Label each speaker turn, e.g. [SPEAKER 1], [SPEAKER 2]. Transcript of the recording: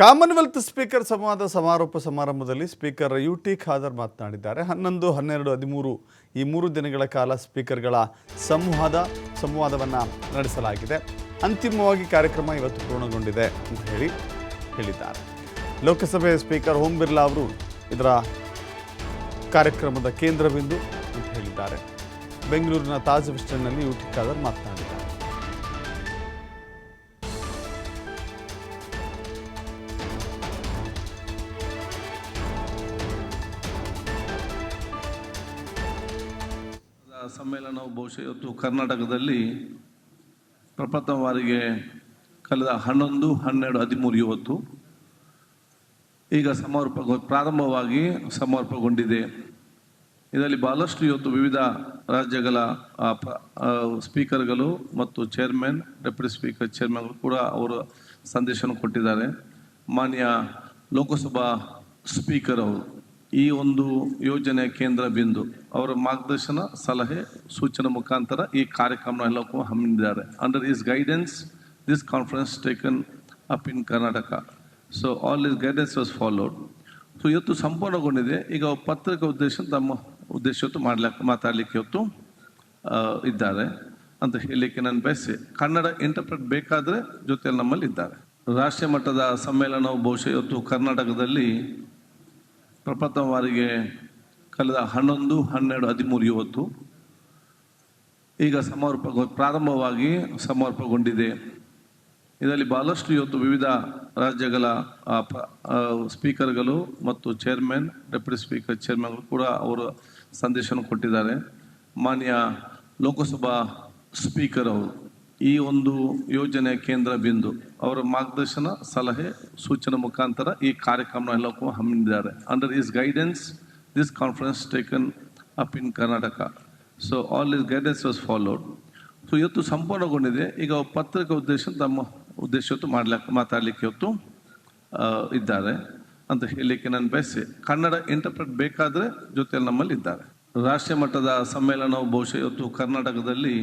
[SPEAKER 1] Commonwealth speaker ಸಂವಾದ ಸಮಾರೋಪ ಸಮಾರಂಭದಲ್ಲಿ ಸ್ಪೀಕರ್ ಯುಟಿ ಖಾದರ್ ಮಾತನಾಡಿದ್ದಾರೆ. 11, 12, 13 ಈ 3 ದಿನಗಳ ಕಾಲ ಸ್ಪೀಕರ್ಗಳ ಸಂವಾದವನ್ನು ನಡೆಸಲಾಗಿದೆ. ಅಂತಿಮವಾಗಿ ಕಾರ್ಯಕ್ರಮ ಇವತ್ತು ಪೂರ್ಣಗೊಂಡಿದೆ ಅಂತ ಹೇಳಿದ್ದಾರೆ. ಲೋಕಸಭೆ ಸ್ಪೀಕರ್ ಓಂ ಬಿರ್ಲಾ ಅವರು ಇದರ ಕಾರ್ಯಕ್ರಮದ ಕೇಂದ್ರ ಬಿಂದು ಅಂತ ಹೇಳಿದ್ದಾರೆ. ಬೆಂಗಳೂರಿನ ತಾಜ್ ವೆಸ್ಟರ್ನ್ನಲ್ಲಿ ಯುಟಿ ಖಾದರ್ ಮಾತನಾಡಿದ್ದಾರೆ.
[SPEAKER 2] ಸಮ್ಮೇಳನವು ಬಹುಶಃ ಇವತ್ತು ಕರ್ನಾಟಕದಲ್ಲಿ ಪ್ರಪ್ರಥಮ ಬಾರಿಗೆ ಕಳೆದ 11, 12, 13 ಇವತ್ತು ಈಗ ಪ್ರಾರಂಭವಾಗಿ ಸಮರ್ಪಗೊಂಡಿದೆ. ಇದರಲ್ಲಿ ಬಹಳಷ್ಟು ಇವತ್ತು ವಿವಿಧ ರಾಜ್ಯಗಳ ಸ್ಪೀಕರ್ಗಳು ಮತ್ತು ಚೇರ್ಮನ್, ಡೆಪ್ಯೂಟಿ ಸ್ಪೀಕರ್, ಚೇರ್ಮನ್ಗಳು ಕೂಡ ಅವರು ಸಂದೇಶವನ್ನು ಕೊಟ್ಟಿದ್ದಾರೆ. ಮಾನ್ಯ ಲೋಕಸಭಾ ಸ್ಪೀಕರ್ ಅವರು ಈ ಒಂದು ಯೋಜನೆಯ ಕೇಂದ್ರ ಬಿಂದು ಅವರ ಮಾರ್ಗದರ್ಶನ, ಸಲಹೆ, ಸೂಚನೆ ಮುಖಾಂತರ ಈ ಕಾರ್ಯಕ್ರಮ ಎಲ್ಲಕ್ಕೂ ಹಮ್ಮಿದ್ದಾರೆ. Under his guidance this conference taken up in Karnataka. So all his guidance was followed. So ಇವತ್ತು ಸಂಪೂರ್ಣಗೊಂಡಿದೆ. ಈಗ ಪತ್ರಿಕಾ ತಮ್ಮ ಉದ್ದೇಶ ಮಾತಾಡಲಿಕ್ಕೆ ಇವತ್ತು ಇದ್ದಾರೆ ಅಂತ ಹೇಳಲಿಕ್ಕೆ ನಾನು ಬಯಸಿ, ಕನ್ನಡ ಇಂಟರ್ಪ್ರೆಟ್ ಬೇಕಾದರೆ ಜೊತೆಯಲ್ಲಿ ನಮ್ಮಲ್ಲಿ ಇದ್ದಾರೆ. ರಾಷ್ಟ್ರೀಯ ಮಟ್ಟದ ಸಮ್ಮೇಳನವು ಬಹುಶಃ ಇವತ್ತು ಕರ್ನಾಟಕದಲ್ಲಿ ಪ್ರಪ್ರಥಮ ಬಾರಿಗೆ ಕಳೆದ 11, 12, 13 ಇವತ್ತು ಈಗ ಪ್ರಾರಂಭವಾಗಿ ಸಮರ್ಪಗೊಂಡಿದೆ. ಇದರಲ್ಲಿ ಬಹಳಷ್ಟು ಇವತ್ತು ವಿವಿಧ ರಾಜ್ಯಗಳ ಸ್ಪೀಕರ್ಗಳು ಮತ್ತು ಚೇರ್ಮನ್, ಡೆಪ್ಯೂಟಿ ಸ್ಪೀಕರ್, ಚೇರ್ಮನ್ಗಳು ಕೂಡ ಅವರು ಸಂದೇಶವನ್ನು ಕೊಟ್ಟಿದ್ದಾರೆ. ಮಾನ್ಯ ಲೋಕಸಭಾ ಸ್ಪೀಕರ್ ಅವರು ಈ ಒಂದು ಯೋಜನೆಯ ಕೇಂದ್ರ ಬಿಂದು ಅವರ ಮಾರ್ಗದರ್ಶನ, ಸಲಹೆ, ಸೂಚನೆ ಮುಖಾಂತರ ಈ ಕಾರ್ಯಕ್ರಮ ಎಲ್ಲಕ್ಕೂ ಹಮ್ಮಿದ್ದಾರೆ. Under his guidance this conference taken up in Karnataka. So all his guidance was followed. So ಇವತ್ತು ಸಂಪೂರ್ಣಗೊಂಡಿದೆ. ಈಗ ಪತ್ರಿಕಾ ತಮ್ಮ ಉದ್ದೇಶ ಮಾತಾಡಲಿಕ್ಕೆ ಇವತ್ತು ಇದ್ದಾರೆ ಅಂತ ಹೇಳಲಿಕ್ಕೆ ನಾನು ಬಯಸಿ, ಕನ್ನಡ ಇಂಟರ್ಪ್ರೆಟ್ ಬೇಕಾದರೆ ಜೊತೆಯಲ್ಲಿ ನಮ್ಮಲ್ಲಿ ಇದ್ದಾರೆ. ರಾಷ್ಟ್ರೀಯ ಮಟ್ಟದ ಸಮ್ಮೇಳನವು ಬಹುಶಃ ಇವತ್ತು ಕರ್ನಾಟಕದಲ್ಲಿ